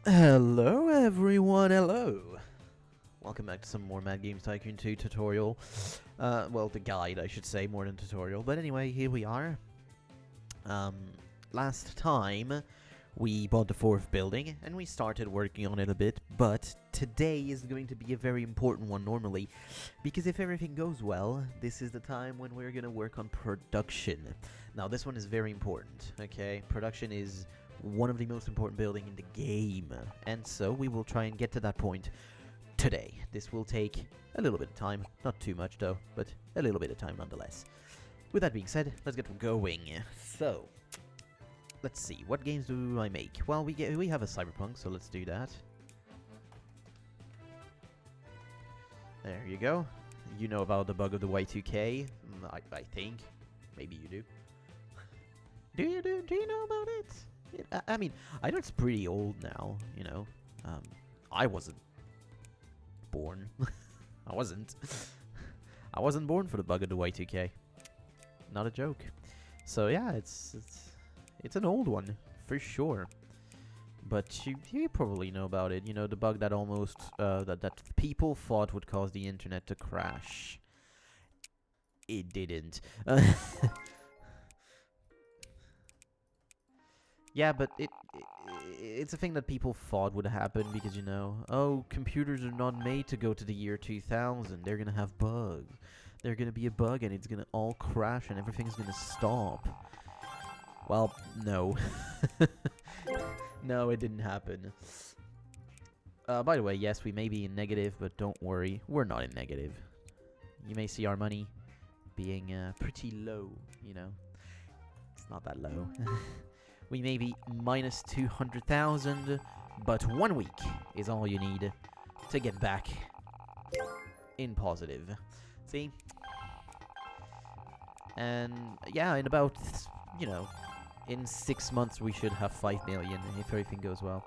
Hello everyone, hello! Welcome back to some more Mad Games Tycoon 2 tutorial. Well, the guide, I should say, more than tutorial. But anyway, here we are. Last time, we bought the fourth building, and we started working on it a bit. But today is going to be a very important one normally, because if everything goes well, this is the time when we're gonna work on production. Now, this one is very important, okay? Production is one of the most important buildings in the game, and so we will try and get to that point today. This will take a little bit of time, not too much though, but a little bit of time nonetheless. With that being said, let's get going. So, let's see, what games do I make? Well, we have a Cyberpunk, so let's do that. There you go. You know about the bug of the Y2K, I think. Maybe you do. Do you know about it? I mean, I know it's pretty old now, you know. I wasn't born. I wasn't. I wasn't born for the bug of the Y2K. Not a joke. So yeah, it's an old one for sure. But you probably know about it. You know, the bug that almost that people thought would cause the internet to crash. It didn't. Yeah, but it's a thing that people thought would happen because, you know, oh, computers are not made to go to the year 2000. They're going to have bugs. They're going to be a bug and it's going to all crash and everything's going to stop. Well, no. No, it didn't happen. By the way, yes, we may be in negative, but don't worry. We're not in negative. You may see our money being pretty low, you know. It's not that low. We may be minus 200,000, but 1 week is all you need to get back in positive. See? And yeah, in about, you know, in 6 months we should have 5 million if everything goes well.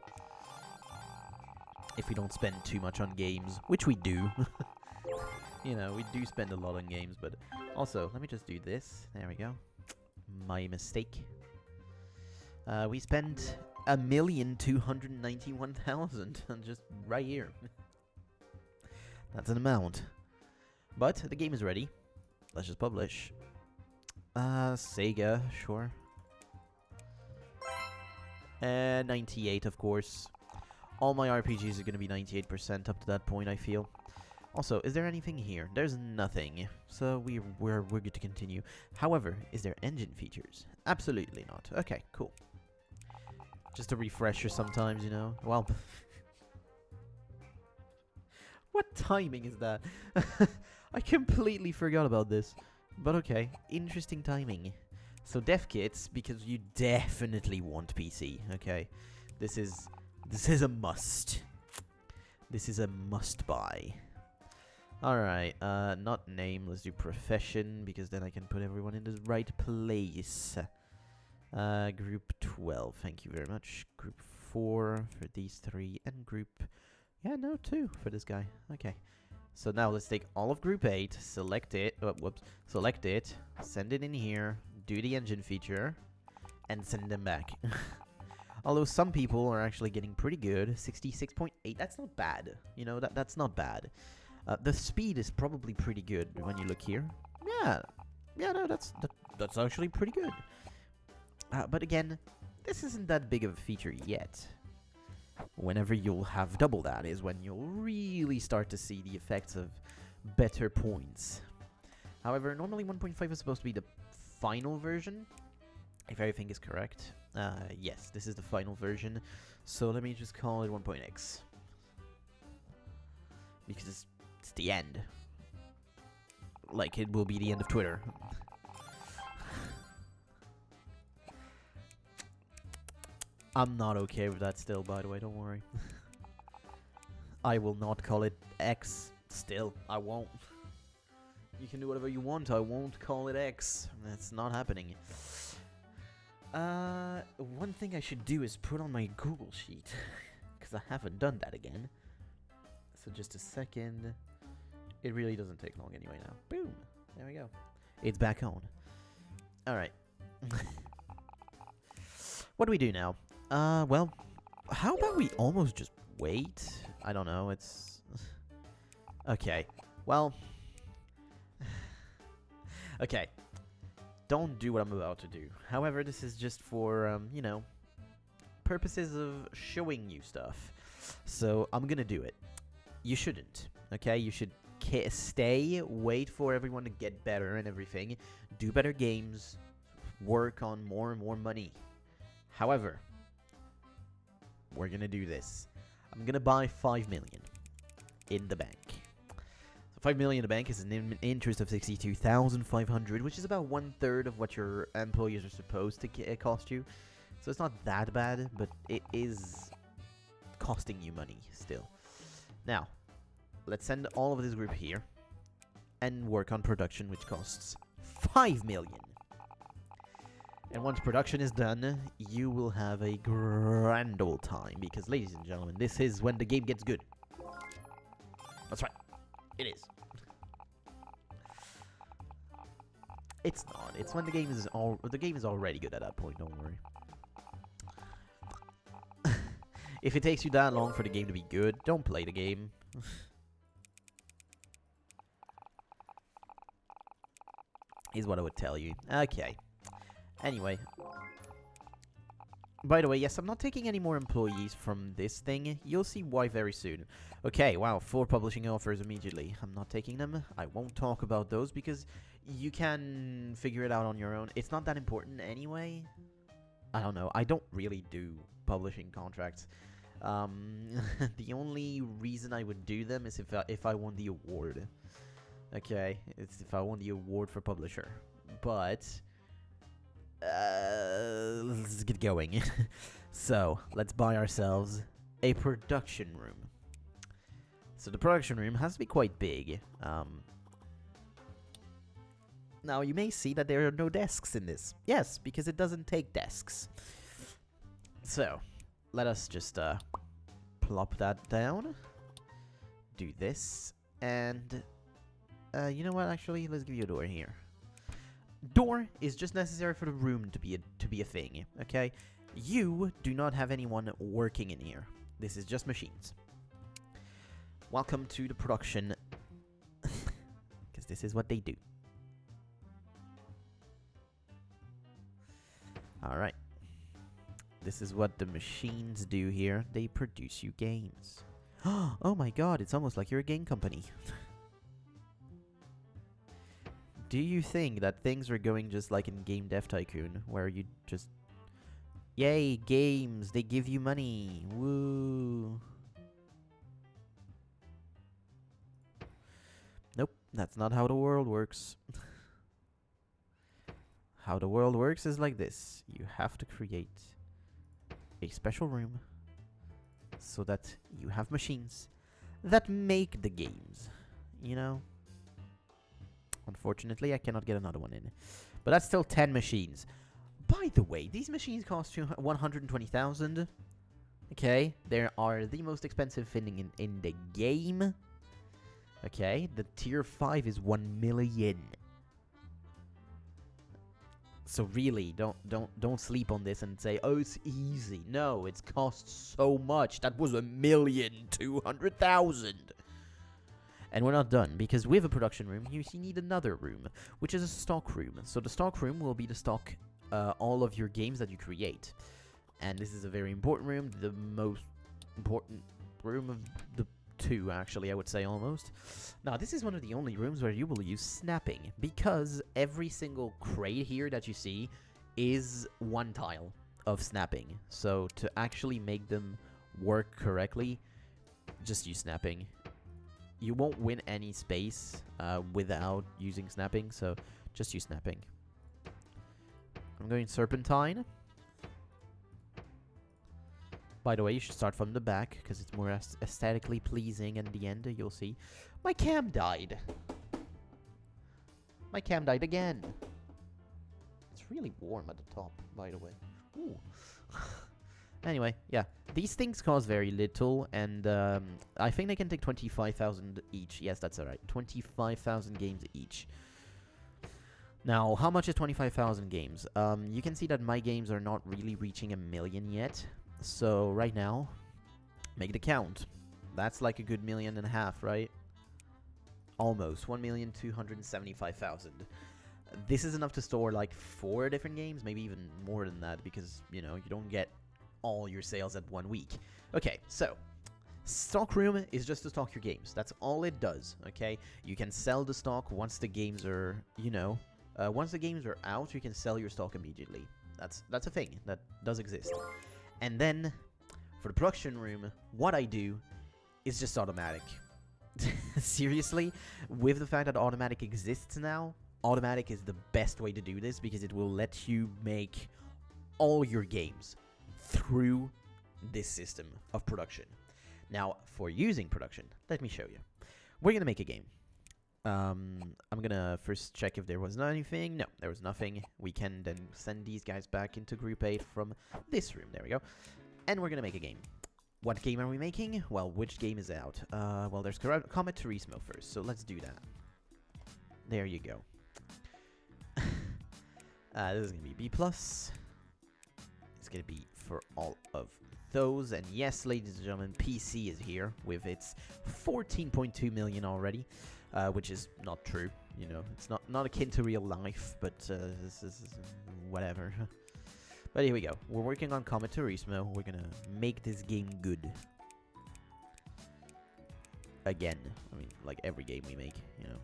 If we don't spend too much on games, which we do. You know, we do spend a lot on games, but also, let me just do this. There we go. My mistake. We spent 1,291,000 just right here. That's an amount. But the game is ready. Let's just publish. Sega, sure. 98, of course. All my RPGs are going to be 98% up to that point, I feel. Also, is there anything here? There's nothing. So we're good to continue. However, is there engine features? Absolutely not. Okay, cool. Just a refresher sometimes, you know. Well, what timing is that? I completely forgot about this. But okay, interesting timing. So dev kits, because you definitely want PC, okay? This is a must. This is a must buy. Alright, not name, let's do profession, because then I can put everyone in the right place. Group 12, thank you very much. Group 4 for these 3, and group... yeah, no, 2 for this guy. Okay. So now let's take all of group 8, select it, select it, send it in here, do the engine feature, and send them back. Although some people are actually getting pretty good, 66.8, that's not bad. You know, that's not bad. The speed is probably pretty good when you look here. Yeah, no, that's actually pretty good. But again, this isn't that big of a feature yet. Whenever you'll have double that is when you'll really start to see the effects of better points. However, normally 1.5 is supposed to be the final version, if everything is correct. Yes, this is the final version, so let me just call it 1.x. Because it's the end. Like it will be the end of Twitter. I'm not okay with that still, by the way, don't worry. I will not call it X still. I won't. You can do whatever you want, I won't call it X. That's not happening. One thing I should do is put on my Google Sheet. Because I haven't done that again. So just a second. It really doesn't take long anyway now. Boom! There we go. It's back on. Alright. What do we do now? Well, How about we almost just wait? I don't know, it's... Okay, well... Okay. Don't do what I'm about to do. However, this is just for, you know, purposes of showing you stuff. So, I'm gonna do it. You shouldn't, okay? You should stay, wait for everyone to get better and everything. Do better games. Work on more and more money. However, we're gonna do this. I'm gonna buy 5 million in the bank. So 5 million in the bank is an interest of 62,500, which is about 1/3 of what your employees are supposed to cost you. So it's not that bad, but it is costing you money still. Now, let's send all of this group here and work on production, which costs 5 million. And once production is done, you will have a grand old time, because, ladies and gentlemen, this is when the game gets good. That's right. It is. It's not. It's when the game is already good at that point, don't worry. If it takes you that long for the game to be good, don't play the game. Is what I would tell you. Okay. Anyway. By the way, yes, I'm not taking any more employees from this thing. You'll see why very soon. Okay, wow, 4 publishing offers immediately. I'm not taking them. I won't talk about those because you can figure it out on your own. It's not that important anyway. I don't know. I don't really do publishing contracts. The only reason I would do them is if I won the award. Okay, it's if I won the award for publisher. But let's get going. So let's buy ourselves a production room. So the production room has to be quite big. Now you may see that there are no desks in this. Yes, because it doesn't take desks. So let us just plop that down. Do this, and you know what? Actually, let's give you a door here. Door is just necessary for the room to be a thing. Okay, you do not have anyone working in here. This is just machines. Welcome to the production, because this is what they do. All right. This is what the machines do here. They produce you games. Oh my god, it's almost like you're a game company. Do you think that things are going just like in Game Dev Tycoon, where you just... Yay, games, they give you money. Woo. Nope, that's not how the world works. How the world works is like this. You have to create a special room so that you have machines that make the games, you know? Unfortunately, I cannot get another one in. But that's still 10 machines. By the way, these machines cost 120,000. Okay, they are the most expensive thing in the game. Okay, the tier 5 is 1 million. So really, don't sleep on this and say, oh, it's easy. No, it costs so much. That was 1,200,000. And we're not done, because with a production room, you need another room, which is a stock room. So the stock room will be the stock, all of your games that you create. And this is a very important room, the most important room of the 2, actually, I would say, almost. Now, this is one of the only rooms where you will use snapping, because every single crate here that you see is 1 tile of snapping. So to actually make them work correctly, just use snapping. You won't win any space without using snapping, so just use snapping. I'm going serpentine. By the way, you should start from the back, because it's more aesthetically pleasing, and in the end, you'll see. My cam died. My cam died again. It's really warm at the top, by the way. Ooh. Anyway, yeah. These things cost very little, and I think they can take 25,000 each. Yes, that's alright. 25,000 games each. Now, how much is 25,000 games? You can see that my games are not really reaching 1 million yet. So right now, make it count. That's like a good 1.5 million, right? Almost 1,275,000. This is enough to store like 4 different games, maybe even more than that, because you know you don't get all your sales at 1 week. Okay, so stock room is just to stock your games. That's all it does. Okay, you can sell the stock once the games are, once the games are out, you can sell your stock immediately. That's a thing that does exist. And then for the production room, what I do is just automatic. Seriously, with the fact that automatic exists now, automatic is the best way to do this because it will let you make all your games through this system of production. Now, for using production, let me show you. We're going to make a game. I'm going to first check if there was anything. No, there was nothing. We can then send these guys back into Group 8 from this room. There we go. And we're going to make a game. What game are we making? Well, which game is out? Well, there's Comet Turismo first, so let's do that. There you go. This is going to be B+. It's going to be for all of those. And yes, ladies and gentlemen, PC is here with its 14.2 million already, which is not true. You know, it's not akin to real life, but this is whatever. But here we go. We're working on Comet Turismo. We're going to make this game good. Again. I mean, like every game we make, you know.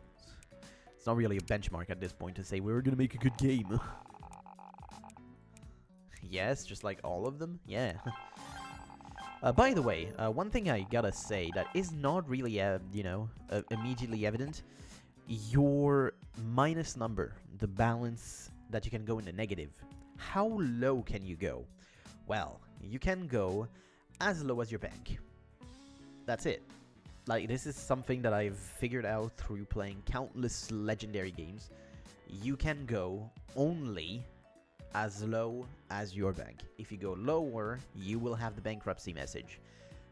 It's not really a benchmark at this point to say we're going to make a good game. Yes, just like all of them? Yeah. By the way, one thing I gotta say that is not really, immediately evident. Your minus number, the balance that you can go in the negative. How low can you go? Well, you can go as low as your bank. That's it. Like, this is something that I've figured out through playing countless legendary games. You can go only as low as your bank. If you go lower, you will have the bankruptcy message.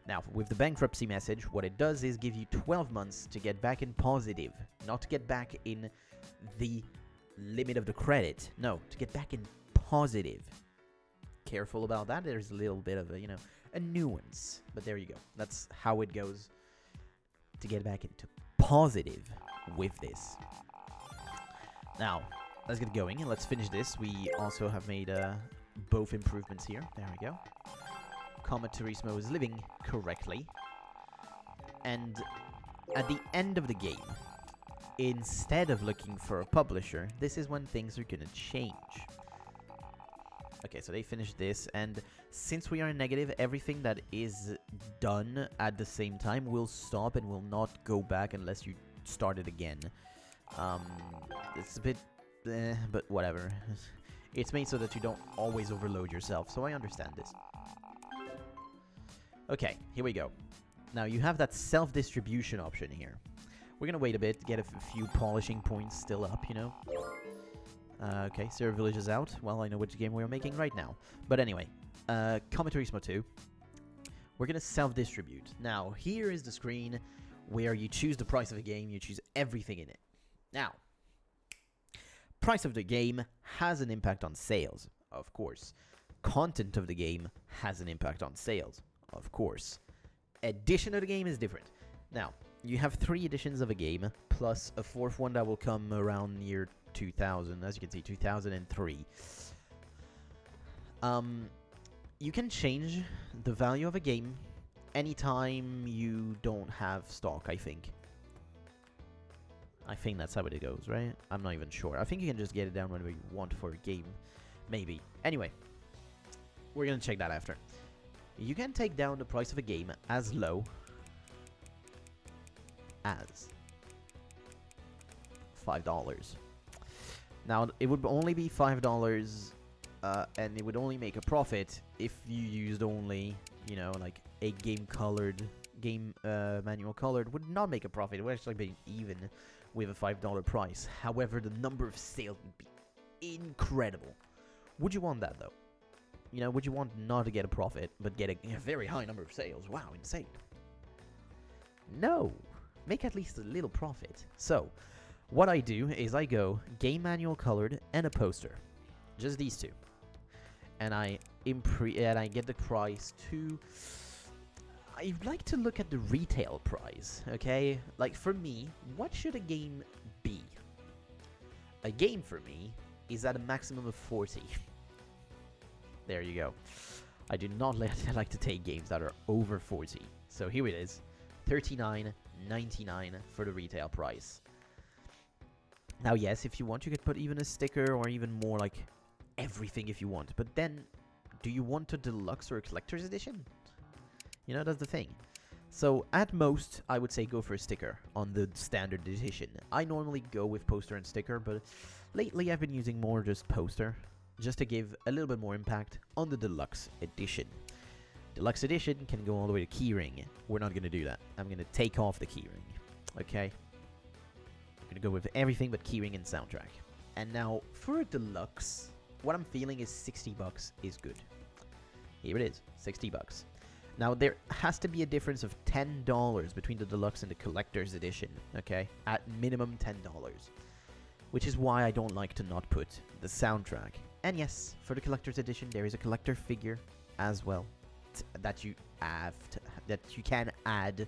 Now, with the bankruptcy message, what it does is give you 12 months to get back in positive. Not to get back in the limit of the credit. No, to get back in positive. Careful about that. There's a little bit of a nuance. But there you go. That's how it goes to get back into positive with this. Now, let's get going and let's finish this. We also have made both improvements here. There we go. Comet Turismo is living correctly. And at the end of the game, instead of looking for a publisher, this is when things are gonna change. Okay, so they finished this, and since we are in negative, everything that is done at the same time will stop and will not go back unless you start it again. It's a bit, but whatever. It's made so that you don't always overload yourself, so I understand this. Okay, here we go. Now, you have that self-distribution option here. We're gonna wait a bit, get a few polishing points still up, you know? Okay, Server Village is out. Well, I know which game we're making right now. But anyway, Comet Turismo 2. We're gonna self-distribute. Now, here is the screen where you choose the price of the game, you choose everything in it. Now, price of the game has an impact on sales, of course. Content of the game has an impact on sales, of course. Edition of the game is different. Now, you have 3 editions of a game, plus a 4th one that will come around near 2000, as you can see, 2003. You can change the value of a game anytime you don't have stock, I think. I think that's how it goes, right? I'm not even sure. I think you can just get it down whenever you want for a game. Maybe. Anyway, we're gonna check that after. You can take down the price of a game as low as $5. Now, it would only be $5, and it would only make a profit if you used only, like a game manual colored would not make a profit. It would actually be even with a $5 price. However, the number of sales would be incredible. Would you want that, though? Would you want not to get a profit, but get a very high number of sales? Wow, insane. No. Make at least a little profit. So, what I do is I go game manual colored and a poster. Just these two. and I get the price to... I'd like to look at the retail price, okay? Like, for me, what should a game be? A game, for me, is at a maximum of 40. There you go. I do not like to take games that are over 40. So here it is, $39.99 for the retail price. Now, yes, if you want, you could put even a sticker or even more, like, everything if you want. But then, do you want a deluxe or a collector's edition? You know, that's the thing. So, at most, I would say go for a sticker on the standard edition. I normally go with poster and sticker, but lately I've been using more just poster, just to give a little bit more impact on the deluxe edition. Deluxe edition can go all the way to keyring. We're not going to do that. I'm going to take off the keyring. Okay? I'm going to go with everything but keyring and soundtrack. And now, for a deluxe, what I'm feeling is $60 is good. Here it is, $60. Now, there has to be a difference of $10 between the deluxe and the collector's edition, okay? At minimum $10. Which is why I don't like to not put the soundtrack. And yes, for the collector's edition, there is a collector figure as well that you can add.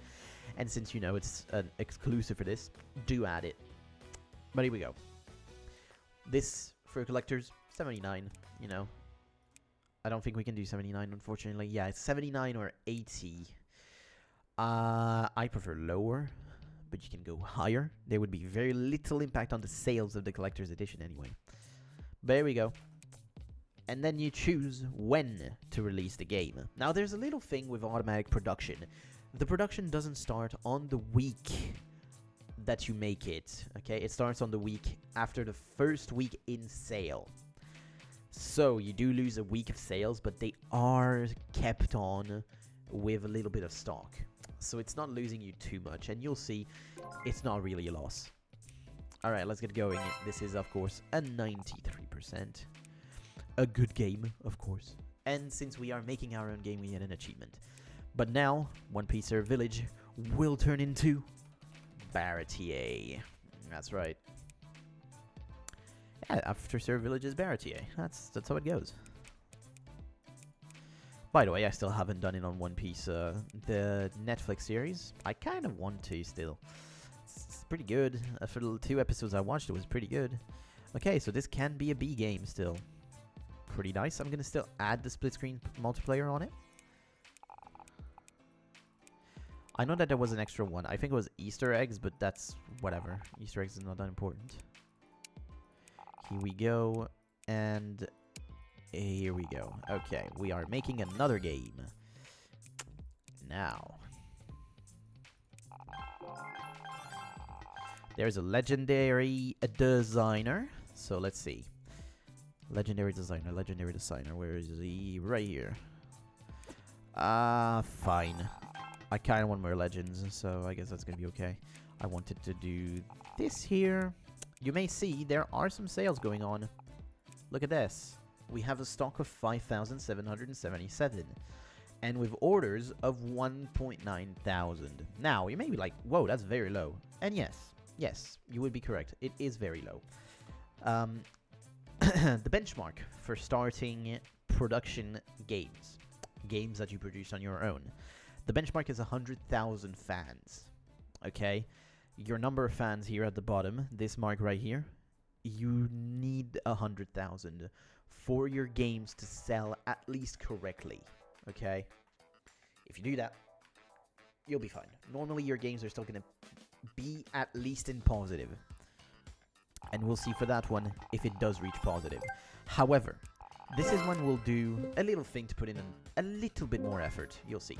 And since you know it's an exclusive for this, do add it. But here we go. This, for collectors, $79, you know. I don't think we can do 79, unfortunately. Yeah, it's 79 or 80. I prefer lower, but you can go higher. There would be very little impact on the sales of the collector's edition anyway. But there we go. And then you choose when to release the game. Now, there's a little thing with automatic production. The production doesn't start on the week that you make it, okay? It starts on the week after the first week in sale. So, you do lose a week of sales, but they are kept on with a little bit of stock. So, it's not losing you too much, and you'll see it's not really a loss. Alright, let's get going. This is, of course, a 93%. A good game, of course. And since we are making our own game, we get an achievement. But now, One Piece Village will turn into Baratier. That's right. Yeah, after Sir Village is Baratier. That's how it goes. By the way, I still haven't done it on One Piece, the Netflix series. I kind of want to still. It's pretty good. For the 2 episodes I watched, it was pretty good. Okay, so this can be a B game still. Pretty nice. I'm going to still add the split screen multiplayer on it. I know that there was an extra one. I think it was Easter eggs, but that's whatever. Easter eggs is not that important. Here we go. And here we go. Okay, we are making another game. Now. There's a legendary designer. So let's see. Legendary designer. Where is he? Right here. Fine. I kind of want more legends, so I guess that's going to be okay. I wanted to do this here. You may see there are some sales going on. Look at this. We have a stock of 5,777. And with orders of 1.9 thousand. Now, you may be like, whoa, that's very low. And yes, you would be correct. It is very low. The benchmark for starting production games that you produce on your own. The benchmark is 100,000 fans. Okay? Your number of fans here at the bottom, this mark right here, you need 100,000 for your games to sell at least correctly. Okay? If you do that, you'll be fine. Normally, your games are still going to be at least in positive. And we'll see for that one if it does reach positive. However, this is when we'll do a little thing to put in a little bit more effort. You'll see.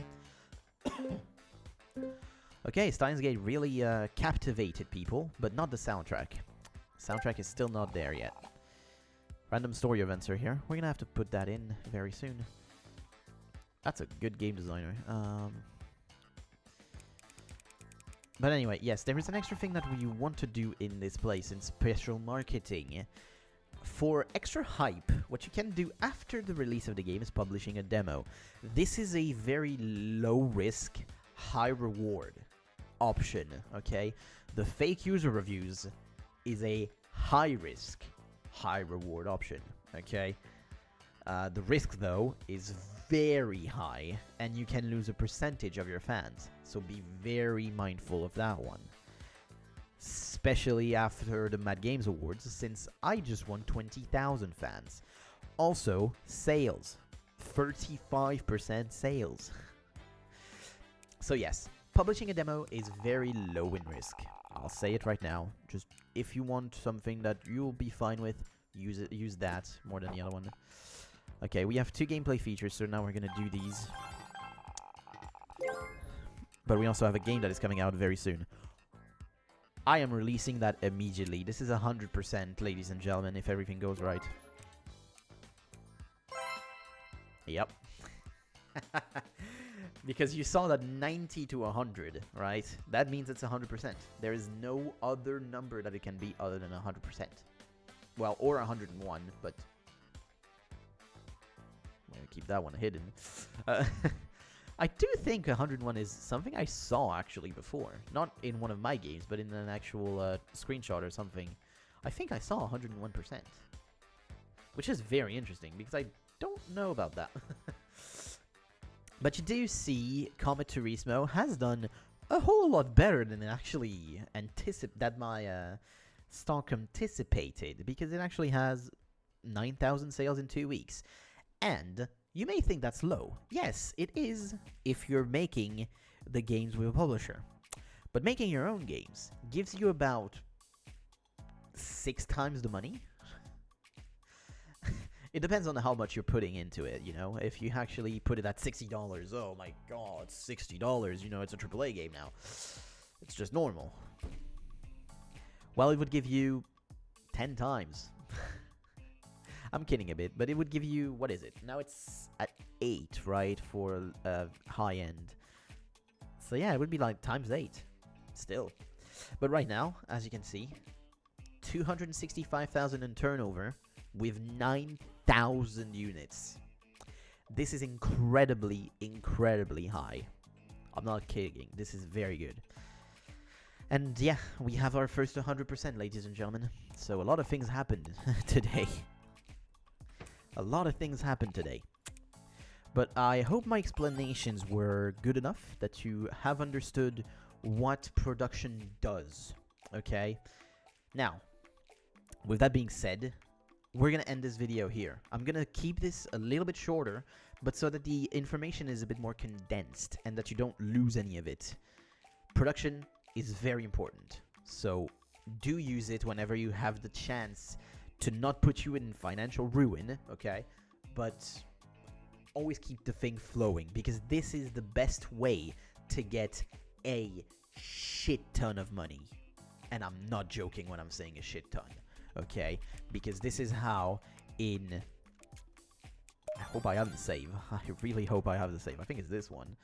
Okay, Steins Gate really captivated people, but not the soundtrack. Soundtrack is still not there yet. Random story events are here. We're gonna have to put that in very soon. That's a good game designer. But anyway, yes, there is an extra thing that we want to do in this place in special marketing. For extra hype, what you can do after the release of the game is publishing a demo. This is a very low risk, high reward option, okay? The fake user reviews is a high risk, high reward option, okay? The risk, though, is very high, and you can lose a percentage of your fans. So be very mindful of that one. Especially after the Mad Games Awards, since I just won 20,000 fans. Also, sales. 35% sales. So yes, publishing a demo is very low in risk. I'll say it right now. Just if you want something that you'll be fine with, use that more than the other one. Okay, we have 2 gameplay features, so now we're gonna do these. But we also have a game that is coming out very soon. I am releasing that immediately. This is 100%, ladies and gentlemen, if everything goes right. Yep. Because you saw that 90 to 100, right? That means it's 100%. There is no other number that it can be other than 100%. Well, or 101, but... I'm gonna keep that one hidden. I do think 101 is something I saw actually before. Not in one of my games, but in an actual screenshot or something. I think I saw 101%. Which is very interesting, because I don't know about that. But you do see Comet Turismo has done a whole lot better than it actually that my stock anticipated, because it actually has 9,000 sales in 2 weeks. And you may think that's low. Yes, it is if you're making the games with a publisher. But making your own games gives you about 6 times the money. It depends on how much you're putting into it, you know? If you actually put it at $60, oh my god, $60, you know, it's a AAA game now. It's just normal. Well, it would give you 10 times. I'm kidding a bit, but it would give you, what is it? Now it's at 8, right, for high end. So yeah, it would be like times 8, still. But right now, as you can see, 265,000 in turnover with 9,000 units. This is incredibly, incredibly high. I'm not kidding. This is very good. And yeah, we have our first 100%, ladies and gentlemen. So a lot of things happened today. A lot of things happened today. But I hope my explanations were good enough that you have understood what production does. Okay? Now, with that being said, we're going to end this video here. I'm going to keep this a little bit shorter, but so that the information is a bit more condensed and that you don't lose any of it. Production is very important. So do use it whenever you have the chance to not put you in financial ruin, okay? But always keep the thing flowing, because this is the best way to get a shit ton of money. And I'm not joking when I'm saying a shit ton, okay? Because this is how in... I hope I have the save. I really hope I have the save. I think it's this one.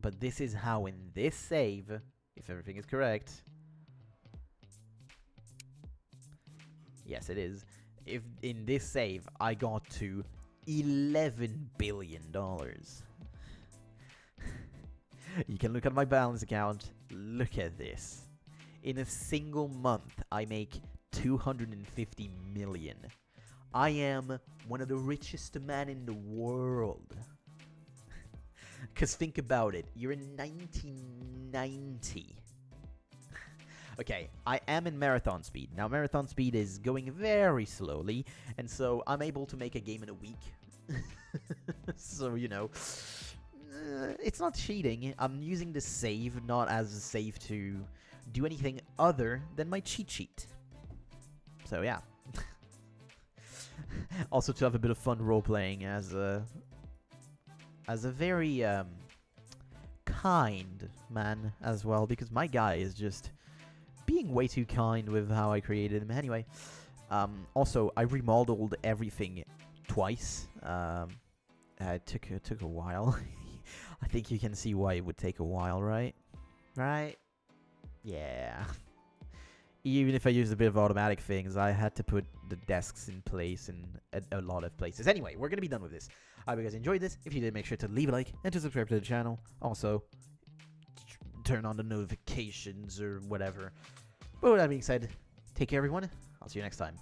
But this is how in this save, if everything is correct... Yes, it is. If in this save, I got to $11 billion. You can look at my balance account. Look at this. In a single month, I make 250 million. I am one of the richest men in the world. Because think about it. You're in 1990. Okay, I am in marathon speed. Now, marathon speed is going very slowly, and so I'm able to make a game in a week. So, you know, it's not cheating. I'm using the save not as a save to do anything other than my cheat sheet. So, yeah. Also to have a bit of fun role-playing as a very kind man as well, because my guy is just... being way too kind with how I created him. Anyway, also, I remodeled everything twice. It took a while. I think you can see why it would take a while, right? Right? Yeah. Even if I used a bit of automatic things, I had to put the desks in place in a lot of places. Anyway, we're going to be done with this. I hope you guys enjoyed this. If you did, make sure to leave a like and to subscribe to the channel. Also, turn on the notifications or whatever. But with that being said, take care everyone. I'll see you next time.